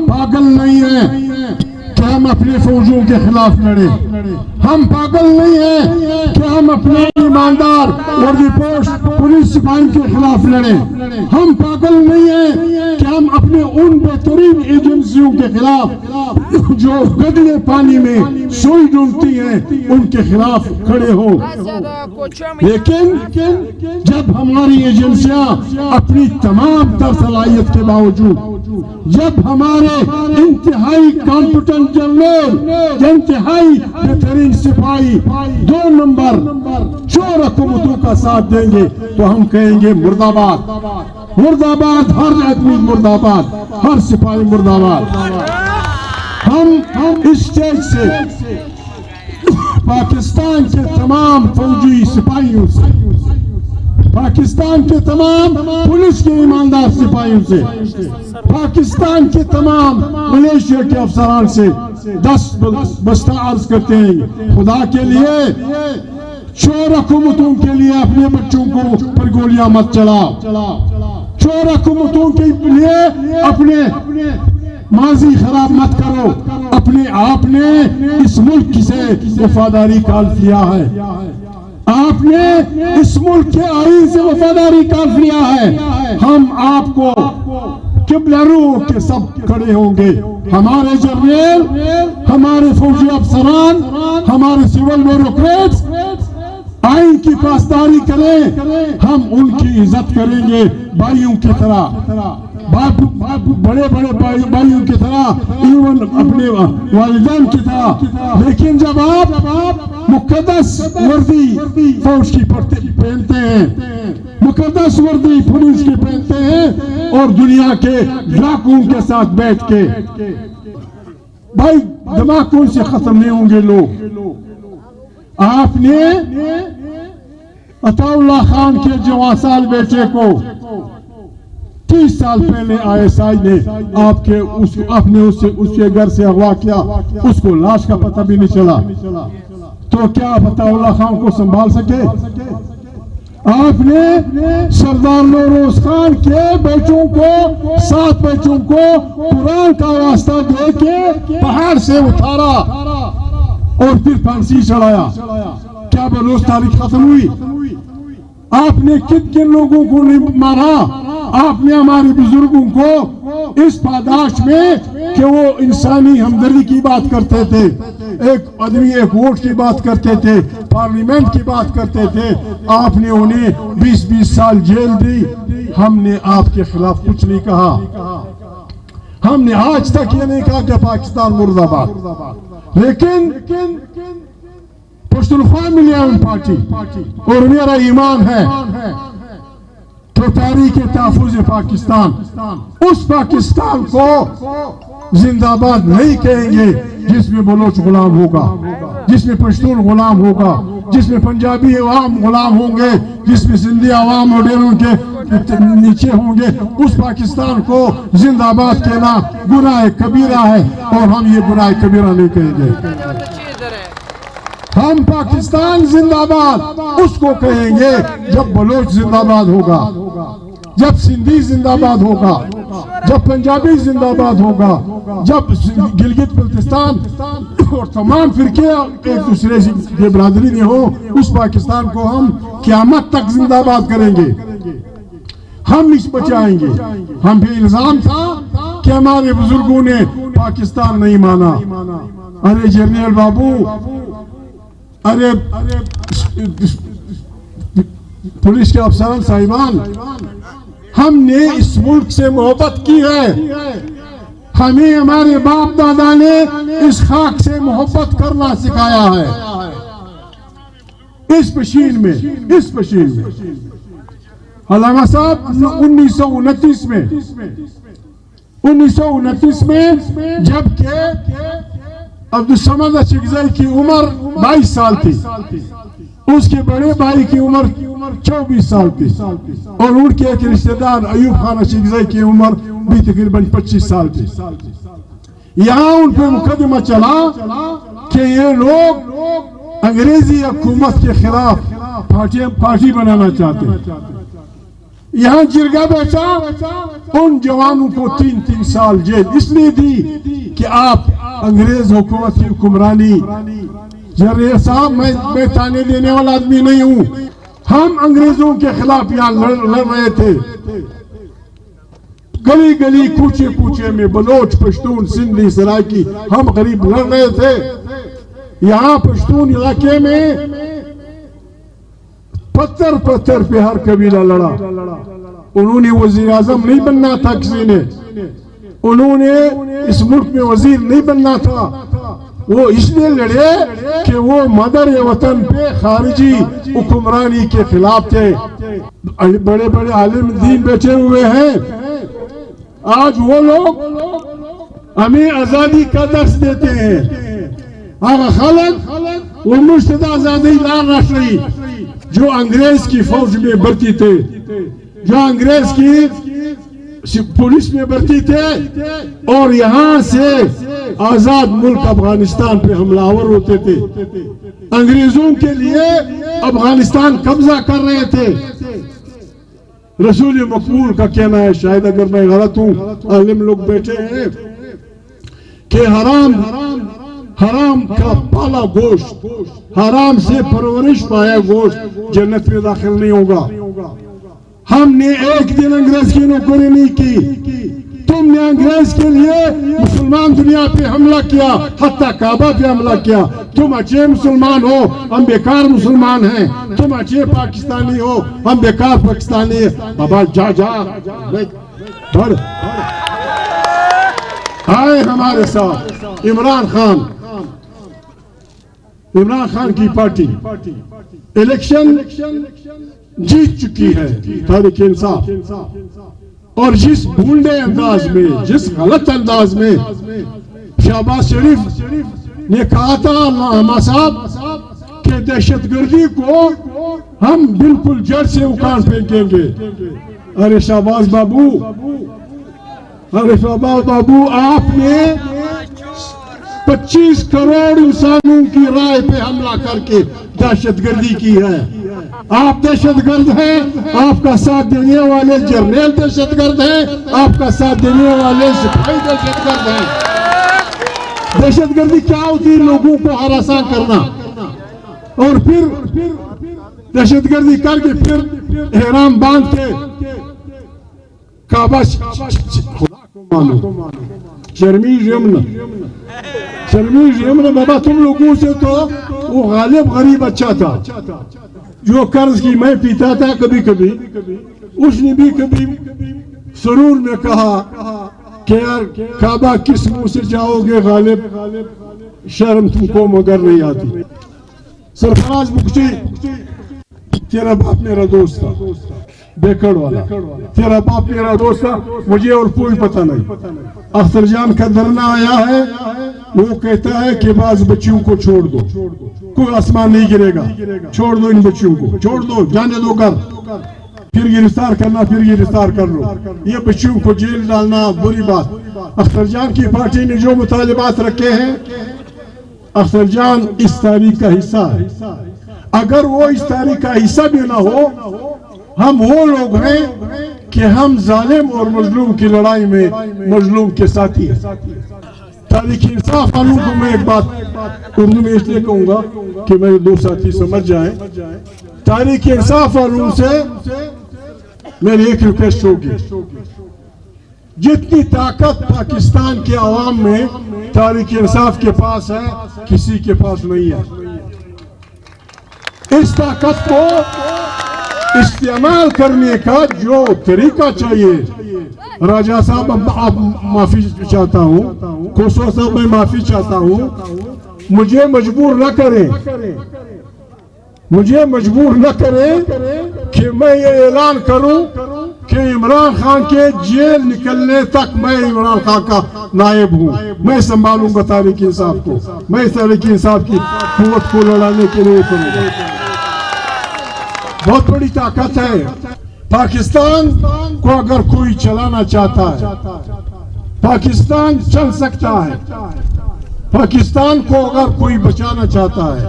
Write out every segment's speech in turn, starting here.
पागल नहीं हैं कि हम अपने फौजियों के खिलाफ लड़े। हम पागल नहीं हैं कि हम अपने ईमानदार वर्दीपोश पुलिस सिपाही के खिलाफ लड़े। हम पागल नहीं हैं कि हम अपने उन बेहतरीन एजेंसियों के खिलाफ जो गदले पानी में सुई ढूंढती हैं उनके खिलाफ खड़े हो। लेकिन जब हमारी एजेंसियां अपनी तमाम तर सलाहियत के बावजूद, जब हमारे इंतहाई कॉम्पिटेंट जनरल, इंतहाई बेहतरीन सिपाही 2 नंबर चोर हुकूमतों का साथ देंगे तो हम कहेंगे मुर्दाबाद, मुर्दाबाद, हर आदमी मुर्दाबाद, हर सिपाही मुर्दाबाद। हम इस स्टेज से पाकिस्तान के तमाम फौजी सिपाहियों से, पाकिस्तान के तमाम पुलिस के ईमानदार सिपाहियों से, पाकिस्तान के तमाम मलेशिया के अफसरान से 10 बस्ता अर्ज करते हैं, खुदा के लिए चोर हुकूमतों के लिए अपने बच्चों को पर गोलियां मत चलाओ। चोर हुकूमतों के लिए अपने माजी खराब मत करो। अपने आपने इस मुल्क से वफादारी काल किया है, आपने इस मुल्क के आईन से वफादारी काल लिया है। हम आपको किबलरू के सब खड़े होंगे, हमारे जर्नल, हमारे फौजी अफसरान, हमारे सिविल ब्यूरोक्रेट्स आइन की पासदारी करें, हम उनकी इज्जत करेंगे भाइयों की तरह, बड़े बड़े भाइयों की तरह, इवन अपने वालिदैन की तरह। लेकिन जब आप मुकद्दस वर्दी फौज की पहनते हैं, मुकद्दस वर्दी पुलिस की पहनते हैं और दुनिया के डाकुओं के साथ बैठ के, भाई दिमाग से खत्म नहीं होंगे लोग। आपने अताउल्लाह खान के जवासाल बेटे को 30 साल पहले ISI ने आपने उसके घर से अगवा किया, उसको लाश का पता भी नहीं चला, तो क्या आप अताउल्लाह खान को संभाल सके? आपने सरदार नौरोज खान के बेटों को, 7 बेटों को कुरान का वास्ता दे के पहाड़ से उतारा और फिर फांसी चढ़ाया। क्या बलोच तारीख खत्म हुई? आपने किन लोगों को नहीं मारा? आपने हमारे बुजुर्गों को इस पादाश में कि वो इंसानी हमदर्दी की बात करते थे, एक आदमी एक वोट की बात करते थे, पार्लियामेंट की बात करते थे, आपने उन्हें 20-20 साल जेल दी। हमने आपके खिलाफ कुछ नहीं कहा, हमने आज तक ये नहीं कहा कि पाकिस्तान मुर्दाबाद। लेकिन पश्तूनख्वा मिलियन पार्टी और मेरा ईमान है तो तारीख तहफ़्फ़ुज़ पाकिस्तान, उस पाकिस्तान को जिंदाबाद नहीं कहेंगे जिसमें बलोच गुलाम होगा, जिसमें पश्तून गुलाम होगा, जिसमें पंजाबी अवाम गुलाम होंगे, जिसमें सिंधी अवाम और डेरों के नीचे होंगे। उस पाकिस्तान को जिंदाबाद कहना गुनाह कबीरा है और हम ये गुनाह कबीरा नहीं कहेंगे। हम पाकिस्तान जिंदाबाद उसको कहेंगे जब बलोच जिंदाबाद होगा, जब सिंधी जिंदाबाद होगा, जब पंजाबी जिंदाबाद होगा, जब गिलगित बल्तिस्तान और तमाम फिरके एक दूसरे के बरादरी में हो, उस पाकिस्तान को हम क़यामत तक जिंदाबाद करेंगे, हम इस बचाएंगे। हम भी इल्जाम था कि हमारे बुजुर्गों ने पाकिस्तान नहीं माना। अरे जनरल बाबू, अरे पुलिस के अफसरान साहिबान, हमने इस मुल्क से मोहब्बत की है, हमें हमारे बाप दादा ने इस खाक से मोहब्बत करना सिखाया है। इस पशीन में अल्लामा साहब 1929 में जबकि अब्दुल समद अशरफी की उम्र 22 साल थी, उसके बड़े भाई की उम्र 24 साल थी और उनके एक रिश्तेदार अयूब खान अशरफी की उम्र भी तकरीबन 25 साल थी। यहाँ उन पर मुकदमा चला कि ये लोग अंग्रेजी हुकूमत के खिलाफ पार्टी बनाना चाहते हैं। यहाँ जिरगा बेचा, उन जवानों को 3-3 साल जेल इसलिए दी कि आप अंग्रेज हुकूमत की हुक्मरानी। जरिए साहब, मैं ताने देने वाला आदमी नहीं हूँ। हम अंग्रेजों के खिलाफ यहाँ लड़ रहे थे। गली गली कूचे कूचे में बलोच, पश्तून, सिंधी, सराइकी हम गरीब लड़ रहे थे। यहाँ पश्तून इलाके में पत्थर पत्थर पे हर कबीला लड़ा। उन्होंने वजीर आजम नहीं बनना था किसी ने, उन्होंने इस मुल्क में वजीर नहीं बनना था। वो इसलिए लड़े कि वो मदर वतन पे खारिजी हुक्मरानी के खिलाफ थे। बड़े बड़े आलिम दीन बैठे हुए हैं, आज वो लोग हमें आजादी का दर्श देते हैं। आगा खालिद वो मुर्शिद आजादी लाल राष्ट्री जो अंग्रेज की फौज में भर्ती थे, जो अंग्रेज की पुलिस में भर्ती थे और यहाँ से आजाद मुल्क अफगानिस्तान पे हमलावर होते थे। अंग्रेजों के लिए अफगानिस्तान कब्जा कर रहे थे। रसूल मकबूल का कहना है, शायद अगर मैं गलत हूँ, आलिम लोग बैठे हैं, कि हराम का पाला गोश्त, हराम से परवरिश पाया गोश्त जन्नत में दाखिल नहीं होगा। हमने एक दिन अंग्रेज की नौकरी नहीं की। तुमने अंग्रेज के लिए मुसलमान दुनिया पे हमला किया, हत्ता काबा पे हमला किया। तुम अच्छे मुसलमान हो, हम बेकार मुसलमान हैं। तुम अच्छे पाकिस्तानी हो, हम बेकार पाकिस्तानी है। बाबा जा बढ़ आए हमारे साथ। इमरान खान की पार्टी इलेक्शन जीत चुकी है, तहरीक इंसाफ। और जिस भूंडे अंदाज में, जिस गलत अंदाज में शहबाज शरीफ ने कहा था लामा साहब कि दहशतगर्दी को हम बिल्कुल जड़ से उखाड़ फेंकेंगे। अरे शहबाज बाबू, आपने 25 करोड़ इंसानों की राय पे हमला करके दहशतगर्दी की है। आप दहशतगर्द हैं, आपका साथ देने वाले जर्नल दहशतगर्द हैं, आपका साथ देने वाले सिपाही दहशतगर्द हैं। दहशतगर्दी क्या होती है? लोगों को हरासा करना और फिर दहशतगर्दी करके फिर एहराम बांध के काबा शर्मीज यमन। बाबा तुम लोगों से तो वो गालिब गरीब अच्छा था जो कर्ज की मैं पीता था कभी कभी। उसने भी कभी सुरूर में कहा कि यार काबा किस मुंह से जाओगे गालिब, शर्म तुमको मगर नहीं आती। सरफराज मुक्ति, तेरा बाप मेरा दोस्त था, बेकड़ वाला। तेरा बाप मेरा दोस्त था, मुझे और कोई पता नहीं। अख्तर जान का धरना आया है, वो कहता है कि बाज बच्चियों को छोड़ दो, कोई आसमान नहीं गिरेगा, छोड़ दो इन बच्चियों को, छोड़ दो, जाने दो घर, फिर गिरफ्तार करना, फिर गिरफ्तार कर लो। ये बच्चियों को जेल डालना बुरी बात। अख्तर जान की पार्टी ने जो मुतालिबात रखे हैं, अख्तर जान इस तारीख का हिस्सा है। अगर वो इस तारीख का हिस्सा भी ना हो, हम वो लोग हैं कि हम जालिम और मजलूम की लड़ाई में मजलूम के साथी हैं। तारीख इंसाफ वालों को मैं एक बात उर्दू में इसलिए कहूंगा कि मेरे दो साथी समझ जाएं। तारीख इंसाफ वालों से मेरी एक रिक्वेस्ट होगी, जितनी ताकत पाकिस्तान के अवाम में तारीख इंसाफ के पास है, किसी के पास नहीं है। इस ताकत को इस्तेमाल करने का जो तरीका चाहिए, राजा साहब अब माफी चाहता हूँ, खोसवा साहब मैं माफी चाहता हूँ, मुझे मजबूर न करें कि मैं ये ऐलान करूं कि इमरान खान के जेल निकलने तक मैं इमरान खान का नायब हूं। मैं संभालूंगा तारीख इंसाफ को, मैं तारीख इंसाफ की कुव्वत को लड़ाने के लिए करूंगा। बहुत बड़ी ताकत है। पाकिस्तान को अगर कोई चलाना चाहता है, पाकिस्तान चल सकता है। पाकिस्तान को अगर कोई बचाना चाहता है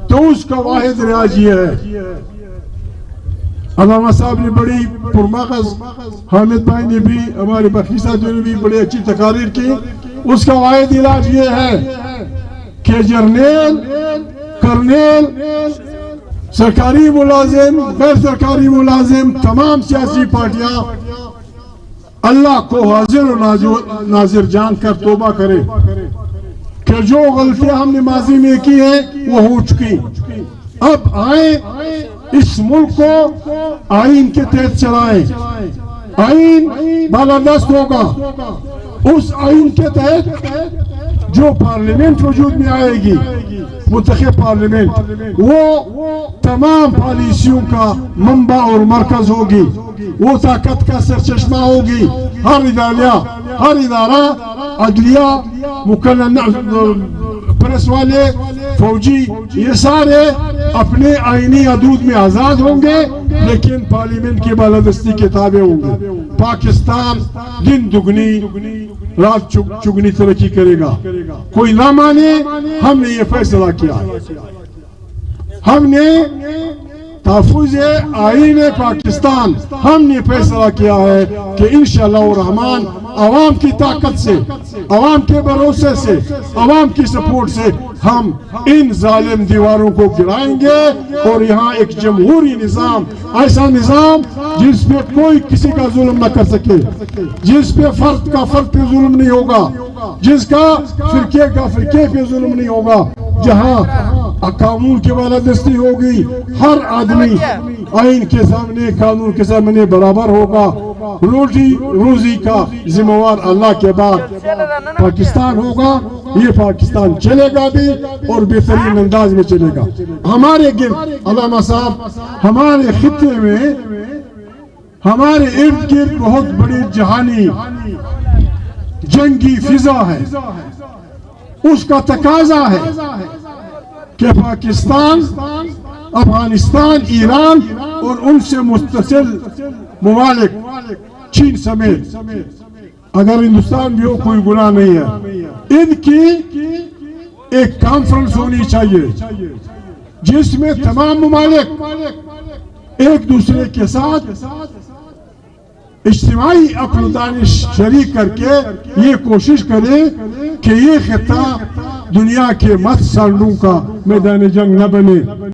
तो उसका वाहिद रियाज ये है अल्लामा साहब ने बड़ी पुरमगज, हामिद भाई ने भी, हमारे बखी साथियों ने भी बड़ी अच्छी तकारीर की। उसका वाहिद इलाज ये है कि जर्नेल, कर्नेल, सरकारी मुलाजिम, गैर सरकारी मुलाजिम, तमाम सियासी पार्टियां अल्लाह को हाजिर और नाजिर जान कर तौबा करे कि जो गलतियां हमने माजी में की है वो हो चुकी। अब आए इस मुल्क को आइन के तहत चलाएं। आइन बालादस्त होगा। उस आइन के तहत जो पार्लियामेंट वजूद में आएगी, मुंतखब पार्लियामेंट, वो तमाम पॉलिसियों का मंबा और मरकज होगी। वो ताकत का सरचश्मा होगी। हर इदारा, अदलिया, प्रेस वाले, फौजी, ये सारे अपने आईनी हदूद में आजाद होंगे, लेकिन पार्लियामेंट की बालादस्ती के ताबे होंगे। पाकिस्तान दिन दुगनी रात चुगनी तरक्की करेगा। कोई ना माने, हमने ये फैसला किया। हमने तहफ़्फ़ुज़ आईन पाकिस्तान, हमने फैसला किया है कि इंशाअल्लाह रहमान अवाम की ताकत से, अवाम के भरोसे से, अवाम की सपोर्ट से हम इन जालिम दीवारों को गिराएंगे और यहाँ एक जमहूरी निज़ाम, ऐसा निज़ाम जिस पे कोई किसी का जुल्म न कर सके, जिस पे फर्द का फर्द पे जुल्म नहीं होगा, जिसका फिरके का फिरके पे जुल्म नहीं होगा, जहाँ कानून की बालादस्ती होगी, हर आदमी आइन के सामने, कानून के सामने बराबर होगा। रोटी रोजी का जिम्मेवार अल्लाह के बाद पाकिस्तान होगा। ये पाकिस्तान चलेगा भी और बेहतरीन अंदाज में चलेगा। हमारे गिर्द अल्लामा साहब, हमारे खित्ते में, हमारे इर्द गिर्द बहुत बड़ी जहानी जंगी फिजा है। उसका तकाजा है कि पाकिस्तान, अफगानिस्तान, ईरान और उनसे मुस्तसिल मुमालिक, चीन समेत, अगर हिंदुस्तान भी हो कोई गुनाह नहीं है, इनकी एक कॉन्फ्रेंस होनी चाहिए जिसमें तमाम मुमालिक एक दूसरे के साथ इज्तिमाई अक्ल दानिश शरीक करके ये कोशिश करें कि ये खित्ता दुनिया के मत सांडों का मैदान जंग न बने।